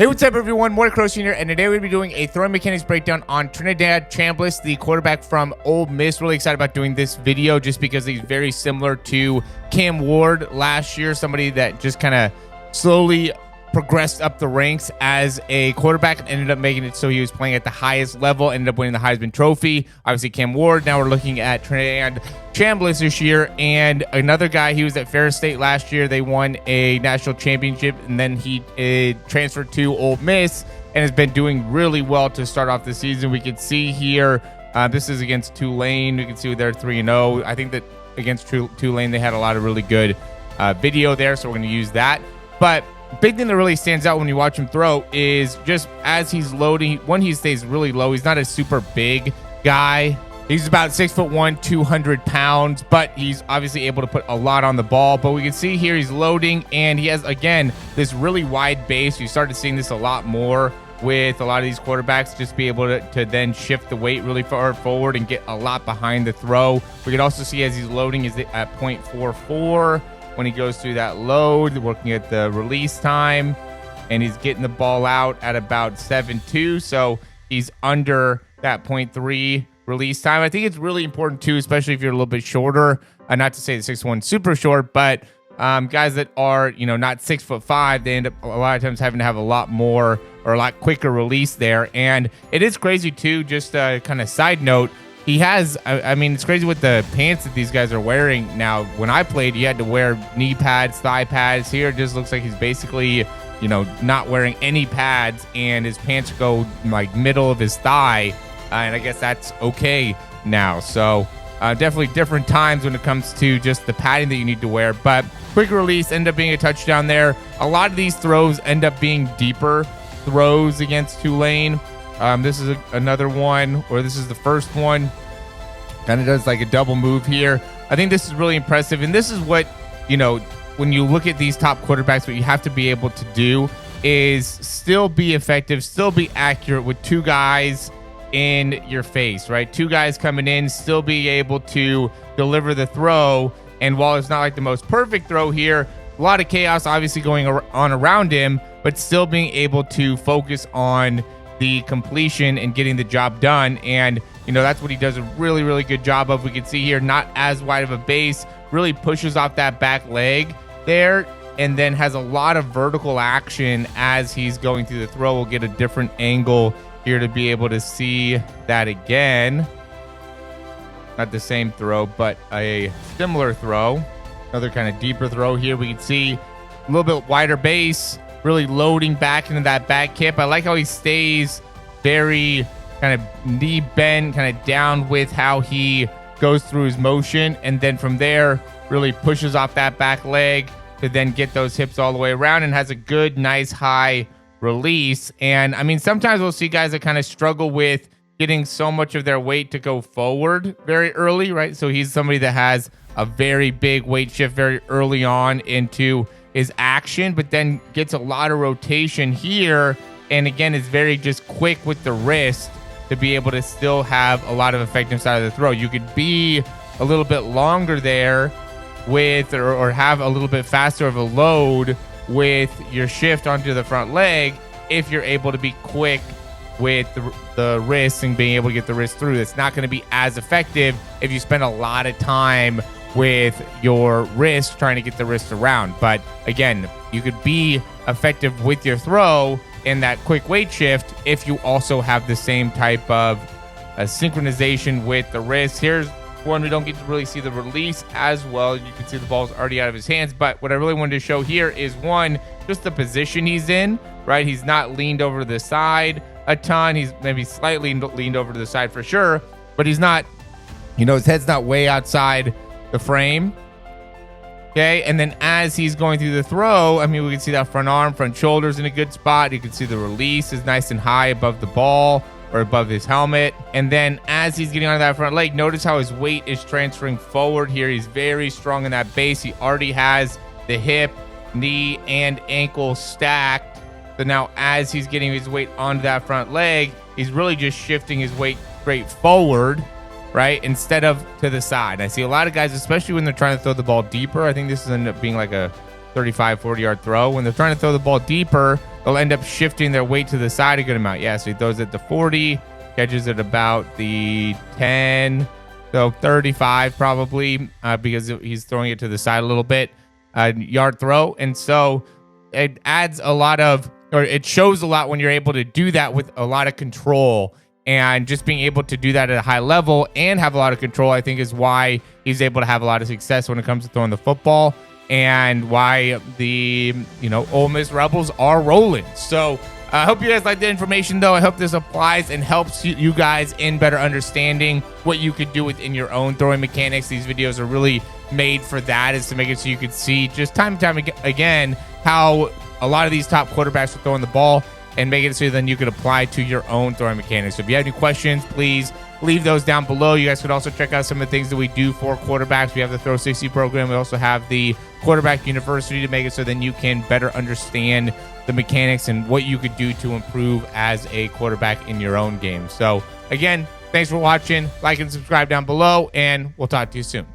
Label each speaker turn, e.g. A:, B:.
A: Hey, what's up, everyone? More Crow Sr. and today we're going to be doing a throwing mechanics breakdown on Trinidad Chambliss, the quarterback from Ole Miss. Really excited about doing this video just because he's very similar to Cam Ward last year, somebody that just kind of slowly progressed up the ranks as a quarterback and ended up making it so he was playing at the highest level, ended up winning the Heisman Trophy. Obviously, Cam Ward. Now we're looking at Trinidad Chambliss this year, and another guy. He was at Ferris State last year. They won a national championship, and then he transferred to Ole Miss and has been doing really well to start off the season. We can see here, this is against Tulane. We can see they're 3-0. I think that against Tulane, they had a lot of really good video there, so we're going to use that. But big thing that really stands out when you watch him throw is just as he's loading, when he stays really low, he's not a super big guy. He's about 6'1", 200 pounds, but he's obviously able to put a lot on the ball. But we can see here he's loading, and he has, again, this really wide base. You started seeing this a lot more with a lot of these quarterbacks, just be able to then shift the weight really far forward and get a lot behind the throw. We can also see as he's loading is at 0.44. When he goes through that load, working at the release time, and he's getting the ball out at about 7.2, so he's under that 0.3 release time. I think it's really important too, especially if you're a little bit shorter. Not to say the 6'1" super short, but guys that are not 6'5", they end up a lot of times having to have a lot more or a lot quicker release there. And it is crazy too. Just a kind of side note. He has, I mean, it's crazy with the pants that these guys are wearing now. When I played, you had to wear knee pads, thigh pads. Here, it just looks like he's basically, not wearing any pads, and his pants go like middle of his thigh. And I guess that's okay now. So definitely different times when it comes to just the padding that you need to wear. But quick release ended up being a touchdown there. A lot of these throws end up being deeper throws against Tulane. This is another one, or this is the first one. Kind of does like a double move here. I think this is really impressive. And this is what, when you look at these top quarterbacks, what you have to be able to do is still be effective, still be accurate with two guys in your face, right? Two guys coming in, still be able to deliver the throw. And while it's not like the most perfect throw here, a lot of chaos obviously going on around him, but still being able to focus on the completion and getting the job done. And that's what he does a really, really good job of. We can see here, not as wide of a base, really pushes off that back leg there, and then has a lot of vertical action as he's going through the throw. We'll get a different angle here to be able to see that again. Not the same throw, but a similar throw. Another kind of deeper throw here. We can see a little bit wider base, really loading back into that back hip. I like how he stays very kind of knee bend, kind of down with how he goes through his motion. And then from there, really pushes off that back leg to then get those hips all the way around, and has a good, nice high release. And I mean, sometimes we'll see guys that kind of struggle with getting so much of their weight to go forward very early, right? So he's somebody that has a very big weight shift very early on into his action, but then gets a lot of rotation here, and again is very just quick with the wrist to be able to still have a lot of effectiveness out of the throw. You could be a little bit longer there with or have a little bit faster of a load with your shift onto the front leg if you're able to be quick with the wrist and being able to get the wrist through. It's not going to be as effective if you spend a lot of time with your wrist trying to get the wrist around. But again, you could be effective with your throw in that quick weight shift if you also have the same type of synchronization with the wrist. Here's one we don't get to really see the release as well. You can see the ball's already out of his hands, but what I really wanted to show here is one, just the position he's in, right? He's not leaned over to the side a ton. He's maybe slightly leaned over to the side for sure, but he's not, his head's not way outside the frame. Okay, and then as he's going through the throw, I mean, we can see that front arm, front shoulders in a good spot. You can see the release is nice and high above the ball or above his helmet. And then as he's getting onto that front leg, notice how his weight is transferring forward here. He's very strong in that base. He already has the hip, knee, and ankle stacked. So now as he's getting his weight onto that front leg, he's really just shifting his weight straight forward, right, instead of to the side. I see a lot of guys, especially when they're trying to throw the ball deeper. I think this is end up being like a 35, 40-yard throw. When they're trying to throw the ball deeper, they'll end up shifting their weight to the side a good amount. Yeah, so he throws it to 40, catches it about the 10, so 35 probably, because he's throwing it to the side a little bit, yard throw. And so it adds a lot of, or it shows a lot when you're able to do that with a lot of control. And just being able to do that at a high level and have a lot of control, I think, is why he's able to have a lot of success when it comes to throwing the football, and why the Ole Miss Rebels are rolling. So I hope you guys like the information, though. I hope this applies and helps you guys in better understanding what you could do within your own throwing mechanics. These videos are really made for that, is to make it so you could see just time and time again how a lot of these top quarterbacks are throwing the ball, and make it so then you could apply to your own throwing mechanics. So if you have any questions, please leave those down below. You guys could also check out some of the things that we do for quarterbacks. We have the Throw 60 program. We also have the Quarterback University to make it so then you can better understand the mechanics and what you could do to improve as a quarterback in your own game. So again, thanks for watching. Like and subscribe down below, and we'll talk to you soon.